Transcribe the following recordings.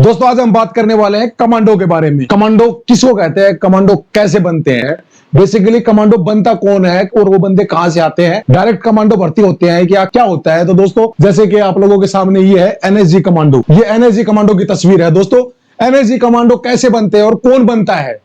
दोस्तों आज हम बात करने वाले हैं कमांडो के बारे में। कमांडो किसको कहते हैं, कमांडो कैसे बनते हैं, बेसिकली कमांडो बनता कौन है और वो बंदे कहां से आते हैं, डायरेक्ट कमांडो भर्ती होते हैं क्या क्या होता है। तो दोस्तों जैसे कि आप लोगों के सामने ये है एनएसजी कमांडो, ये एनएसजी कमांडो की तस्वीर है। दोस्तों एनएसजी कमांडो कैसे बनते हैं और कौन बनता है,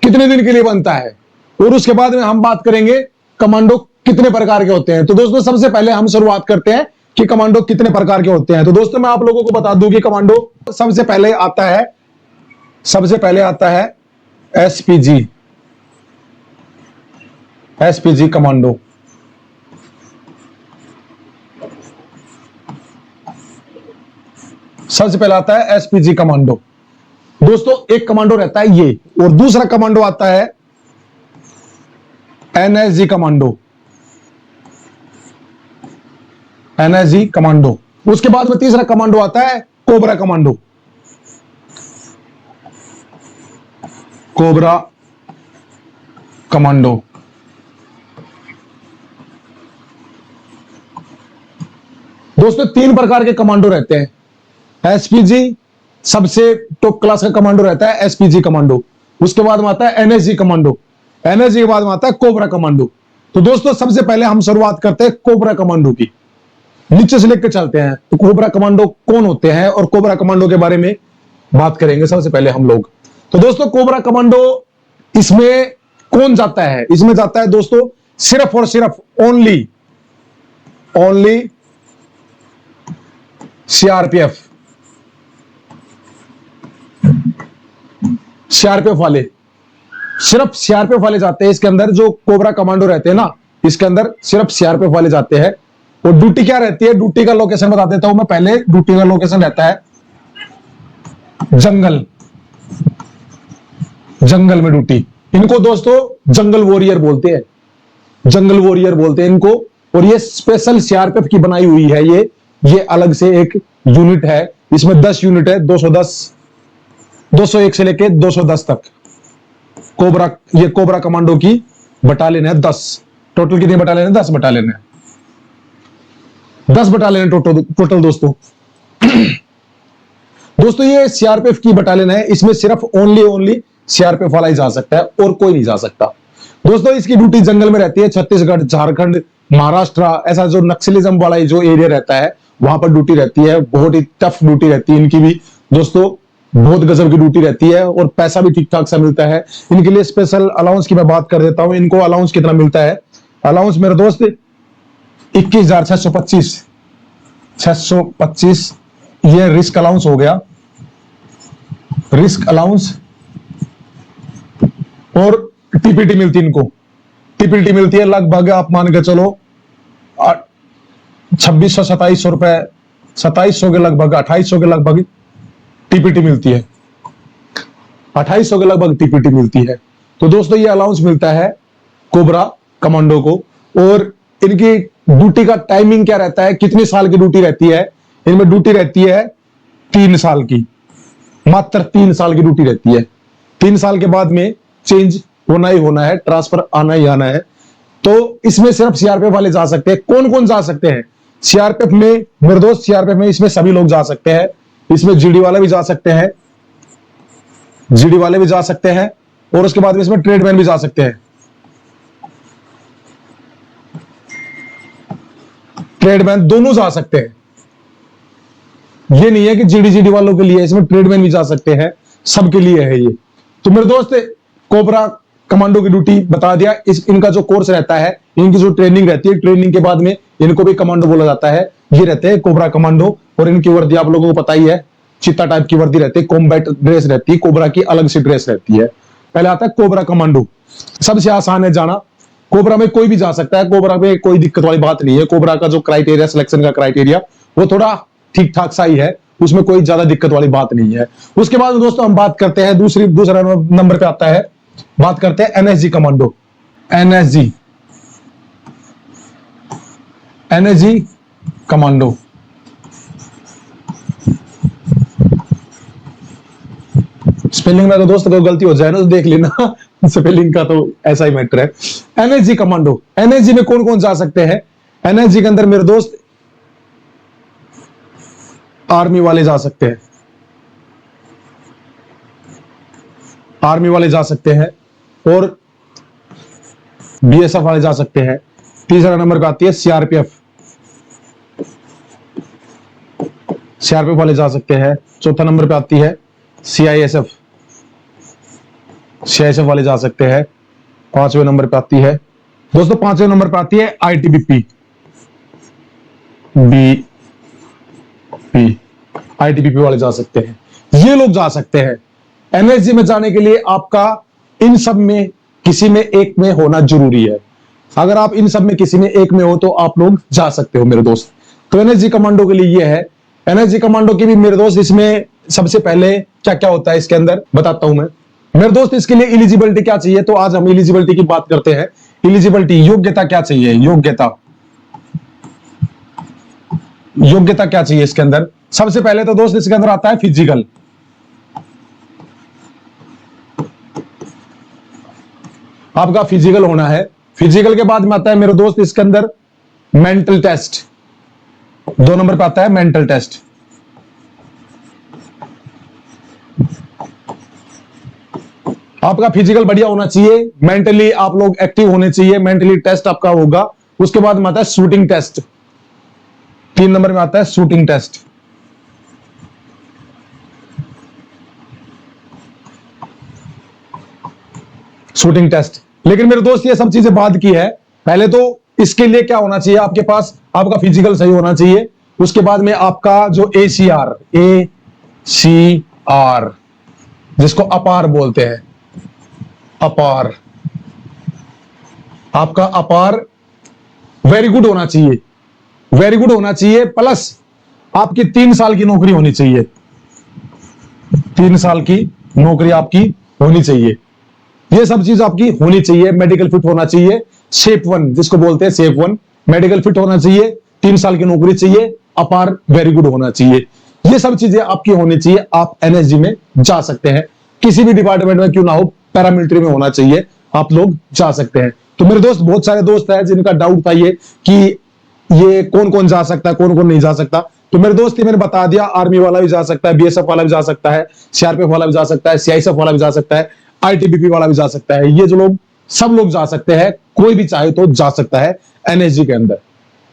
कितने दिन के लिए बनता है, और उसके बाद में हम बात करेंगे कमांडो कितने प्रकार के होते हैं। तो दोस्तों सबसे पहले हम शुरुआत करते हैं कि कमांडो कितने प्रकार के होते हैं। तो दोस्तों मैं आप लोगों को बता दूं कि कमांडो सबसे पहले आता है एसपीजी। एसपीजी कमांडो सबसे पहले आता है एसपीजी कमांडो। दोस्तों एक कमांडो रहता है ये, और दूसरा कमांडो आता है एनएसजी कमांडो। एनएसजी कमांडो, उसके बाद में तीसरा कमांडो आता है कोबरा कमांडो। कोबरा कमांडो दोस्तों तीन प्रकार के कमांडो रहते हैं। एसपीजी सबसे टॉप क्लास का कमांडो रहता है एसपीजी कमांडो, उसके बाद में आता है एनएसजी कमांडो, एनएसजी के बाद में आता है कोबरा कमांडो। तो दोस्तों सबसे पहले हम शुरुआत करते हैं कोबरा कमांडो की, नीचे से लेकर चलते हैं। तो कोबरा कमांडो कौन होते हैं और कोबरा कमांडो के बारे में बात करेंगे सबसे पहले हम लोग। तो दोस्तों कोबरा कमांडो, इसमें कौन जाता है, इसमें जाता है दोस्तों सिर्फ और सिर्फ ओनली सीआरपीएफ वाले, सिर्फ सीआरपीएफ वाले जाते हैं। इसके अंदर जो कोबरा कमांडो रहते हैं ना, इसके अंदर सिर्फ सीआरपीएफ वाले जाते हैं। और ड्यूटी क्या रहती है, ड्यूटी का लोकेशन बता देता हूं मैं पहले। ड्यूटी का लोकेशन रहता है जंगल में ड्यूटी। इनको दोस्तों जंगल वॉरियर बोलते हैं, जंगल वॉरियर बोलते हैं इनको। और ये स्पेशल सीआरपीएफ की बनाई हुई है, ये अलग से एक यूनिट है। इसमें 10 यूनिट है, 201 से लेके 210 तक। ये कोबरा कमांडो की बटालियन है 10। टोटल कितनी बटालियन है, 10 बटालियन है, 10 बटालियन टोटल दोस्तों। दोस्तों ये सीआरपीएफ की बटालियन है, इसमें सिर्फ ओनली सीआरपीएफ वाला ही जा सकता है और कोई नहीं जा सकता। दोस्तों इसकी ड्यूटी जंगल में रहती है। छत्तीसगढ़, झारखंड, महाराष्ट्र, ऐसा जो नक्सलिज्म वाला जो एरिया रहता है वहां पर ड्यूटी रहती है। बहुत ही टफ ड्यूटी रहती है इनकी भी दोस्तों, बहुत गजब की ड्यूटी रहती है और पैसा भी ठीक ठाक सा मिलता है। इनके लिए स्पेशल अलाउंस की मैं बात कर देता हूं। इनको अलाउंस कितना मिलता है, अलाउंस मेरे दोस्त 21,625 ये रिस्क अलाउंस हो गया, रिस्क अलाउंस। और टीपीटी मिलती है इनको, टीपीटी मिलती है लगभग आप मान के चलो 2600-2700 रुपए, 2700 के लगभग, 2800 के लगभग टीपीटी मिलती है, 2800 के लगभग टीपीटी मिलती है। तो दोस्तों ये अलाउंस मिलता है कोबरा कमांडो को। और इनकी ड्यूटी का टाइमिंग क्या रहता है, कितनी साल की ड्यूटी रहती है, इनमें ड्यूटी रहती है 3 साल की, मात्र 3 साल की ड्यूटी रहती है। 3 साल के बाद में चेंज होना ही होना है, ट्रांसफर आना ही आना है। तो इसमें सिर्फ सीआरपीएफ वाले जा सकते हैं। कौन कौन जा सकते हैं सीआरपीएफ में मेरे दोस्त, सीआरपीएफ में इसमें सभी लोग जा सकते हैं। इसमें जीडी वाले भी जा सकते हैं, जीडी वाले भी जा सकते हैं, और उसके बाद में इसमें ट्रेडमैन भी जा सकते हैं। ट्रेडमैन दोनों जा सकते हैं, ये नहीं है कि जीडी वालों के लिए, इसमें ट्रेडमैन भी जा सकते हैं, सबके लिए है ये। तो मेरे दोस्त कोबरा कमांडो की ड्यूटी बता दिया। इनका जो कोर्स रहता है, इनकी जो ट्रेनिंग रहती है, ट्रेनिंग के बाद में इनको भी कमांडो बोला जाता है। ये रहते हैं कोबरा कमांडो। और इनकी वर्दी आप लोगों को पता ही है, चित्ता टाइप की वर्दी रहती है, कॉम्बैट ड्रेस रहती है, कोबरा की अलग से ड्रेस रहती है। पहले आता है कोबरा कमांडो, सबसे आसान है जाना। कोबरा में कोई भी जा सकता है, कोबरा में कोई दिक्कत वाली बात नहीं है। कोबरा का जो क्राइटेरिया, सिलेक्शन का क्राइटेरिया, वो थोड़ा ठीक ठाक सा ही है, उसमें कोई ज्यादा दिक्कत वाली बात नहीं है। उसके बाद दोस्तों हम बात करते हैं दूसरा नंबर पे आता है, बात करते हैं NSG commando. NSG commando spelling में तो दोस्त कोई गलती हो जाए ना तो देख लेना, स्पेलिंग का तो ऐसा ही मैटर है। एनएसजी कमांडो, एनएसजी में कौन कौन जा सकते हैं। एनएसजी के अंदर मेरे दोस्त आर्मी वाले जा सकते हैं, आर्मी वाले जा सकते हैं और बीएसएफ वाले जा सकते हैं। तीसरा नंबर पे आती है सीआरपीएफ, सीआरपीएफ वाले जा सकते हैं। चौथा नंबर पे आती है सीआईएसएफ, सीआईएसएफ वाले जा सकते हैं। पांचवें नंबर पे आती है दोस्तों, पांचवें नंबर पे आती है आईटीबीपी, आईटीबीपी वाले जा सकते हैं। ये लोग जा सकते हैं। एनएसजी में जाने के लिए आपका इन सब में किसी में एक में होना जरूरी है। अगर आप इन सब में किसी में एक में हो तो आप लोग जा सकते हो मेरे दोस्त। तो एनएसजी कमांडो के लिए ये है। एनएसजी कमांडो की भी मेरे दोस्त इसमें सबसे पहले क्या क्या होता है इसके अंदर बताता हूं मैं मेरे दोस्त। इसके लिए एलिजिबिलिटी क्या चाहिए, तो आज हम एलिजिबिलिटी की बात करते हैं। एलिजिबिलिटी, योग्यता क्या चाहिए, योग्यता, योग्यता क्या चाहिए इसके अंदर। सबसे पहले तो दोस्त इसके अंदर आता है फिजिकल। आपका फिजिकल होना है। फिजिकल के बाद में आता है मेरे दोस्त इसके अंदर मेंटल टेस्ट। 2 नंबर पे आता है मेंटल टेस्ट। आपका फिजिकल बढ़िया होना चाहिए, मेंटली आप लोग एक्टिव होने चाहिए, मेंटली टेस्ट आपका होगा। उसके बाद में आता है शूटिंग टेस्ट। 3 नंबर में आता है शूटिंग टेस्ट। Shooting test. लेकिन मेरे दोस्त ये सब चीजें बाद की है। पहले तो इसके लिए क्या होना चाहिए, आपके पास आपका फिजिकल सही होना चाहिए। उसके बाद में आपका जो ACR, जिसको अपार बोलते हैं, अपार, आपका अपार वेरी गुड होना चाहिए, वेरी गुड होना चाहिए। प्लस आपकी 3 साल की नौकरी होनी चाहिए, 3 साल की नौकरी आपकी होनी चाहिए। ये सब चीज आपकी होनी चाहिए। मेडिकल फिट होना चाहिए, शेप 1 जिसको बोलते हैं, शेप 1 मेडिकल फिट होना चाहिए, 3 साल की नौकरी चाहिए, अपार वेरी गुड होना चाहिए। ये सब चीजें आपकी होनी चाहिए। आप एनएसजी में जा सकते हैं, किसी भी डिपार्टमेंट में क्यों ना हो, पैरामिलिट्री में होना चाहिए, आप लोग जा सकते हैं। तो मेरे दोस्त, बहुत सारे दोस्त हैं जिनका डाउट था ये कि ये कौन कौन जा सकता है, कौन कौन नहीं जा सकता। तो मेरे दोस्त ये मैंने बता दिया, आर्मी वाला भी जा सकता है, बीएसएफ वाला भी जा सकता है, सीआरपीएफ वाला भी जा सकता है, सीआईएसएफ वाला भी जा सकता है, आईटीबीपी वाला भी जा सकता है। ये जो लोग, सब लोग जा सकते हैं, कोई भी चाहे तो जा सकता है एनएसजी के अंदर।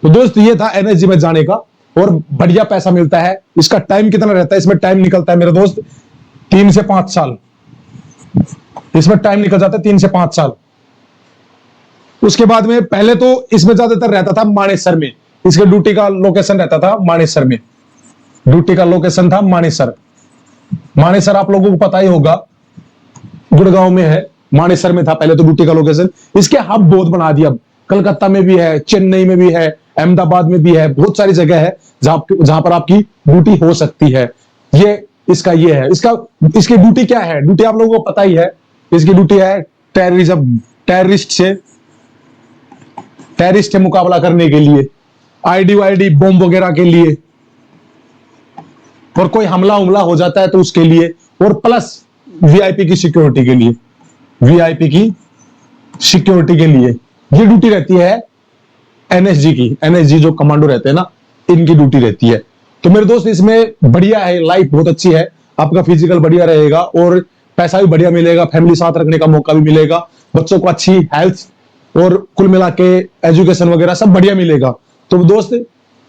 तो दोस्त ये था एनएसजी में जाने का, और बढ़िया पैसा मिलता है। इसका टाइम कितना रहता है, इसमें टाइम निकलता है मेरे दोस्त 3 से 5 साल। इसमें टाइम निकल जाता है 3 से 5 साल। उसके बाद में पहले तो इसमें ज्यादातर रहता था मानेसर में, इसके ड्यूटी का लोकेशन रहता था मानेसर में, ड्यूटी का लोकेशन था मानेसर। मानेसर आप लोगों को पता ही होगा, गुड़गांव में है, मानेसर में था पहले तो ड्यूटी का लोकेशन। इसके हब बहुत बना दिया, कलकत्ता में भी है, चेन्नई में भी है, अहमदाबाद में भी है, बहुत सारी जगह है जहां पर आपकी ड्यूटी हो सकती है। ये इसका ये है, इसकी ड्यूटी क्या है, ड्यूटी आप लोगों को पता ही है। इसकी ड्यूटी है टेररिस्ट से मुकाबला करने के लिए, आईडी बॉम्ब वगैरह के लिए, और कोई हमला हो जाता है तो उसके लिए, और प्लस वीआईपी की सिक्योरिटी के लिए, वीआईपी की सिक्योरिटी के लिए ये ड्यूटी रहती है एनएसजी की। एनएसजी जो कमांडो रहते हैं ना, इनकी ड्यूटी रहती है। तो मेरे दोस्त इसमें बढ़िया है, लाइफ बहुत अच्छी है, आपका फिजिकल बढ़िया रहेगा और पैसा भी बढ़िया मिलेगा, फैमिली साथ रखने का मौका भी मिलेगा, बच्चों को अच्छी हेल्थ और कुल मिला के एजुकेशन वगैरह सब बढ़िया मिलेगा। तो दोस्त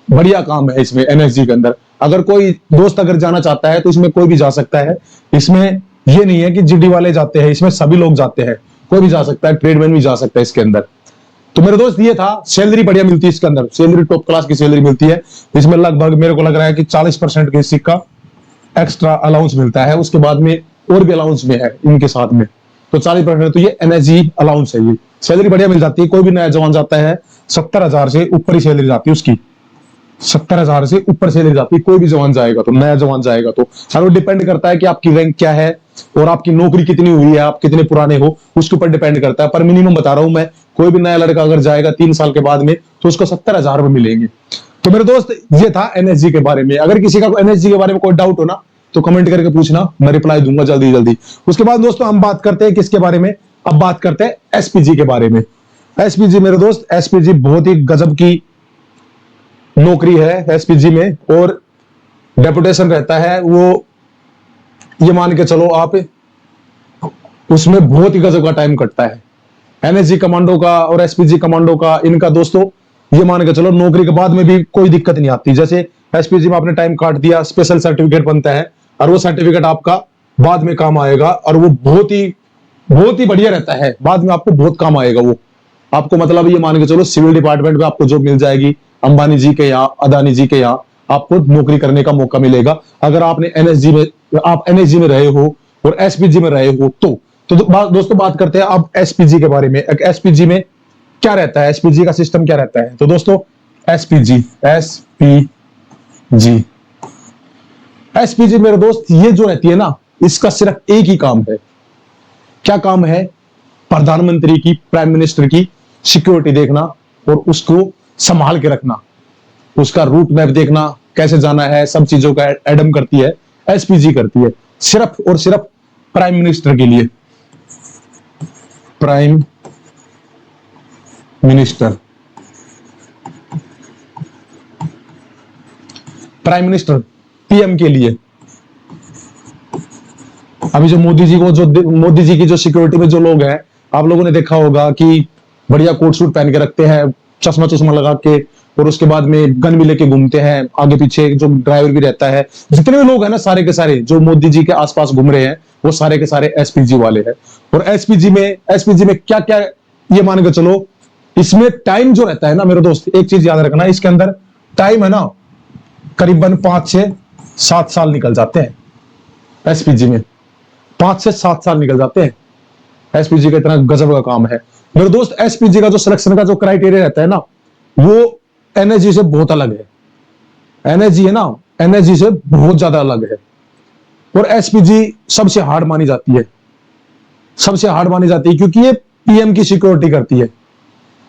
बढ़िया काम है इसमें एनएसजी के अंदर। अगर कोई दोस्त अगर जाना चाहता है तो इसमें कोई भी जा सकता है। इसमें ये नहीं है कि जीडी वाले जाते हैं, इसमें सभी लोग जाते हैं, कोई भी जा सकता है, ट्रेडमैन भी जा सकता है इसके अंदर। तो मेरे दोस्त ये था, सैलरी बढ़िया मिलती है इसके अंदर, सैलरी टॉप क्लास की सैलरी मिलती है। इसमें लगभग मेरे को लग रहा है कि 40% के सिक्का एक्स्ट्रा अलाउंस मिलता है। उसके बाद में और भी अलाउंस में है इनके साथ में, तो 40% तो ये एनएसजी अलाउंस है। ये सैलरी बढ़िया मिल जाती है। कोई भी नया जवान जाता है 70,000 से ऊपर ही सैलरी जाती है उसकी, 70,000 से ऊपर सैलरी जाती है। कोई भी जवान जाएगा तो, नया जवान जाएगा तो, और वो डिपेंड करता है कि आपकी रैंक क्या है और आपकी नौकरी कितनी हुई है, आप कितने पुराने हो, उसके ऊपर डिपेंड करता है। पर मिनिमम बता रहा हूं मैं, कोई भी नया लड़का अगर जाएगा 3 साल के बाद में तो उसको 70,000 रुपए मिलेंगे। तो मेरे दोस्त ये था एनएसजी के बारे में। अगर किसी का एनएसजी के बारे में कोई डाउट हो ना तो कमेंट करके पूछना, मैं रिप्लाई दूंगा जल्दी जल्दी। उसके बाद दोस्तों हम बात करते हैं किसके बारे में, अब बात करते हैं एसपीजी के बारे में। एसपीजी मेरे दोस्त, एसपीजी बहुत ही गजब की नौकरी है एसपीजी में, और डेपुटेशन रहता है वो, ये मान के चलो आप उसमें बहुत ही गजब का टाइम कटता है। एनएसजी कमांडो का और एसपीजी कमांडो का, इनका दोस्तों ये मान के चलो नौकरी के बाद में भी कोई दिक्कत नहीं आती। जैसे एसपीजी में आपने टाइम काट दिया, स्पेशल सर्टिफिकेट बनता है और वो सर्टिफिकेट आपका बाद में काम आएगा, और वो बहुत ही बढ़िया रहता है, बाद में आपको बहुत काम आएगा वो। आपको मतलब ये मान के चलो सिविल डिपार्टमेंट में आपको जॉब मिल जाएगी, अंबानी जी के यहाँ, अदानी जी के यहाँ आपको नौकरी करने का मौका मिलेगा अगर आपने एनएसजी में रहे हो और एसपीजी में रहे हो तो दोस्तों बात करते हैं अब एसपीजी के बारे में। एसपीजी में क्या रहता है, एसपीजी का सिस्टम क्या रहता है। तो दोस्तों एसपीजी मेरे दोस्त ये जो रहती है ना, इसका सिर्फ एक ही काम है। क्या काम है? प्रधानमंत्री की, प्राइम मिनिस्टर की सिक्योरिटी देखना और उसको संभाल के रखना, उसका रूट मैप देखना, कैसे जाना है, सब चीजों का एडम करती है एसपीजी, करती है सिर्फ और सिर्फ प्राइम मिनिस्टर के लिए। प्राइम मिनिस्टर पीएम के लिए। अभी जो मोदी जी की जो सिक्योरिटी में जो लोग हैं, आप लोगों ने देखा होगा कि बढ़िया कोट सूट पहन के रखते हैं, चश्मा चश्मा लगा के, और उसके बाद में गन भी लेके घूमते हैं, आगे पीछे जो ड्राइवर भी रहता है। जितने भी लोग हैं ना, सारे के सारे जो मोदी जी के आसपास घूम रहे हैं, वो सारे के सारे एसपीजी वाले हैं। और एसपीजी में क्या क्या, ये मान के चलो, इसमें टाइम जो रहता है ना मेरे दोस्त, एक चीज याद रखना, इसके अंदर टाइम है ना, करीबन 5 से 7 साल निकल जाते हैं एसपीजी में। 5 से 7 साल निकल जाते हैं। एसपीजी का इतना गजब का काम है मेरे दोस्त। एसपीजी का जो सिलेक्शन का जो क्राइटेरिया रहता है ना, वो एनएसजी से बहुत अलग है। एनएसजी है ना, एनएसजी से बहुत ज्यादा अलग है। और एसपीजी सबसे हार्ड मानी जाती है, सबसे हार्ड मानी जाती है, क्योंकि ये पीएम की सिक्योरिटी करती है,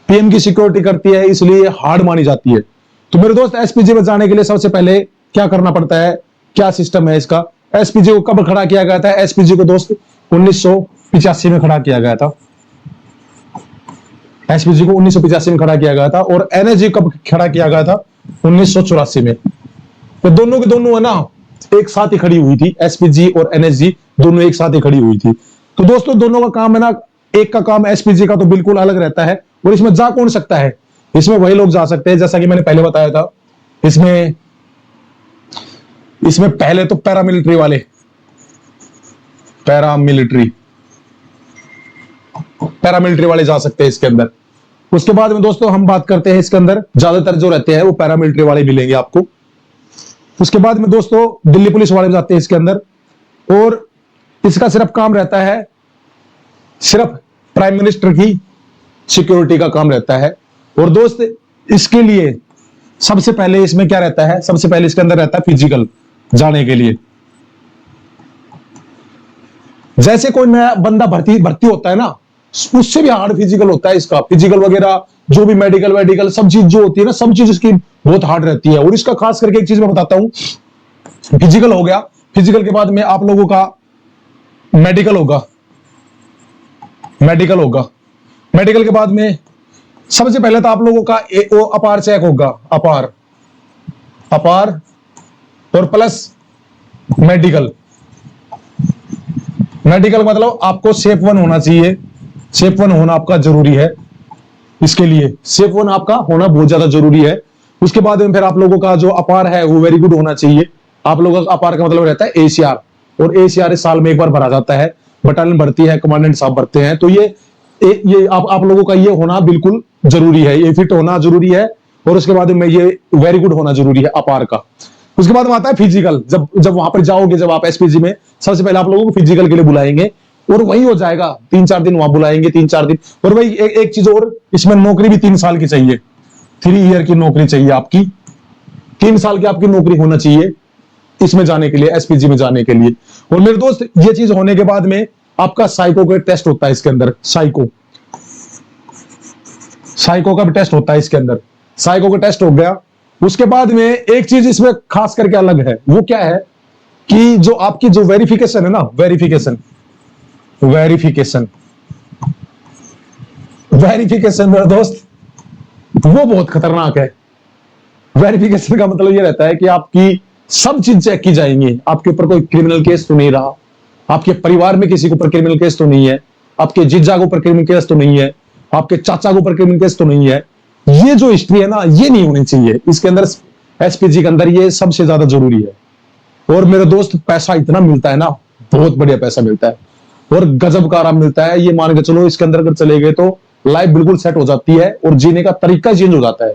पीएम की सिक्योरिटी करती है, इसलिए हार्ड मानी जाती है। तो मेरे दोस्त एसपीजी में जाने के लिए सबसे पहले क्या करना पड़ता है, क्या सिस्टम है इसका। एसपीजी को कब खड़ा किया गया था? एसपीजी को दोस्त 1985 में खड़ा किया गया था। एसपीजी को 1985 में खड़ा किया गया था। और एनएसजी कब खड़ा किया गया था? 1984 में। तो दोनों के दोनों है ना, एक साथ ही खड़ी हुई थी, एसपीजी और एनएसजी दोनों एक साथ ही खड़ी हुई थी। तो दोस्तों दोनों का काम है ना, एक का काम एसपीजी का तो बिल्कुल अलग रहता है। और इसमें जा कौन सकता है? इसमें वही लोग जा सकते हैं, जैसा कि मैंने पहले बताया था। इसमें पहले तो पैरामिलिट्री वाले जा सकते हैं इसके अंदर। उसके बाद में दोस्तों हम बात करते हैं, इसके अंदर ज्यादातर जो रहते हैं वो पैरामिलिट्री वाले मिलेंगे आपको। उसके बाद में दोस्तों दिल्ली पुलिस वाले जाते हैं इसके अंदर, और इसका सिर्फ काम रहता है, सिर्फ प्राइम मिनिस्टर की सिक्योरिटी का काम रहता है। और दोस्त इसके लिए सबसे पहले इसमें क्या रहता है? सबसे पहले इसके अंदर रहता है फिजिकल जाने के लिए। जैसे कोई नया बंदा भर्ती होता है ना, उससे भी हार्ड फिजिकल होता है इसका। फिजिकल वगैरह जो भी मेडिकल सब चीज जो होती है ना, सब चीज इसकी बहुत हार्ड रहती है। और इसका खास करके एक चीज मैं बताता हूं, फिजिकल हो गया, फिजिकल के बाद में आप लोगों का मेडिकल होगा, मेडिकल के बाद में सबसे पहले तो आप लोगों का अपार चेक होगा, अपार और प्लस मेडिकल मतलब आपको सेफ 1 होना चाहिए, सेफ 1 होना आपका जरूरी है। इसके लिए सेफ 1 आपका होना बहुत ज्यादा जरूरी है। उसके बाद में फिर आप लोगों का जो अपार है वो वेरी गुड होना चाहिए। आप लोगों का अपार का मतलब रहता है एसीआर, और एसीआर इस साल में एक बार भरा जाता है, बटालियन भरती है, कमांडेंट साहब भरते हैं। तो ये आप लोगों का ये होना बिल्कुल जरूरी है, ये फिट होना जरूरी है। और उसके बाद में ये वेरी गुड होना जरूरी है अपार का। उसके बाद में आता है फिजिकल। जब वहां पर जाओगे, जब आप एसपीजी में, सबसे पहले आप लोगों को फिजिकल के लिए बुलाएंगे, और वही हो जाएगा 3-4 दिन वहां बुलाएंगे, 3-4 दिन। और वही एक चीज और, इसमें नौकरी भी 3 साल की चाहिए, 3 ईयर की नौकरी चाहिए आपकी, 3 साल की आपकी नौकरी होना चाहिए इसमें जाने के लिए, एसपीजी में जाने के लिए। और मेरे दोस्त ये चीज होने के बाद में आपका साइको का टेस्ट होता है इसके अंदर, साइको का भी टेस्ट होता है इसके अंदर। साइको का टेस्ट हो गया। उसके बाद में एक चीज इसमें खास करके अलग है, वो क्या है कि जो आपकी जो वेरिफिकेशन है ना, वेरिफिकेशन मेरा दोस्त, वो बहुत खतरनाक है। वेरिफिकेशन का मतलब ये रहता है कि आपकी सब चीज चेक की जाएंगी, आपके ऊपर कोई क्रिमिनल केस तो नहीं रहा, आपके परिवार में किसी के ऊपर क्रिमिनल केस तो नहीं है, आपके जीजा के ऊपर क्रिमिनल केस तो नहीं है, आपके चाचा के ऊपर क्रिमिनल केस तो नहीं है। ये जो हिस्ट्री है ना, ये नहीं होनी चाहिए इसके अंदर, एसपीजी के अंदर। ये सबसे ज्यादा जरूरी है। और मेरे दोस्त पैसा इतना मिलता है ना, बहुत बढ़िया पैसा मिलता है और गजब का आराम मिलता है। ये मान के चलो इसके अंदर अगर चले गए तो लाइफ बिल्कुल सेट हो जाती है और जीने का तरीका चेंज हो जाता है।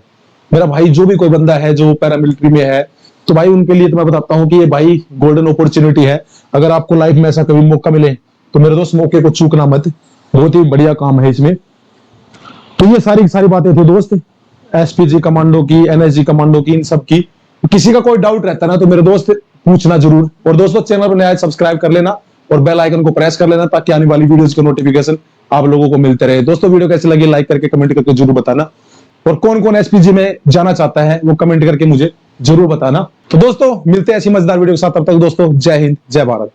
मेरा भाई जो भी कोई बंदा है जो पैरामिलिट्री में है, तो भाई उनके लिए तो मैं बताता हूँ कि ये भाई गोल्डन अपॉर्चुनिटी है। अगर आपको लाइफ में ऐसा कभी मौका मिले तो मेरे दोस्त मौके को चूकना मत, बहुत ही बढ़िया काम है इसमें। तो ये सारी सारी बातें थी दोस्त, एसपीजी कमांडो की, एनएसजी कमांडो की, इन सब की। किसी का कोई डाउट रहता ना तो मेरे दोस्त पूछना जरूर। और दोस्तों चैनल पर नया सब्सक्राइब कर लेना और बेल आइकन को प्रेस कर लेना ताकि आने वाली वीडियोस के नोटिफिकेशन आप लोगों को मिलते रहे। दोस्तों वीडियो कैसी लगी लाइक करके कमेंट करके जरूर बताना, और कौन कौन एसपीजी में जाना चाहता है वो कमेंट करके मुझे जरूर बताना। तो दोस्तों मिलते हैं ऐसी मजेदार वीडियो के साथ, तब तक दोस्तों जय हिंद जय भारत।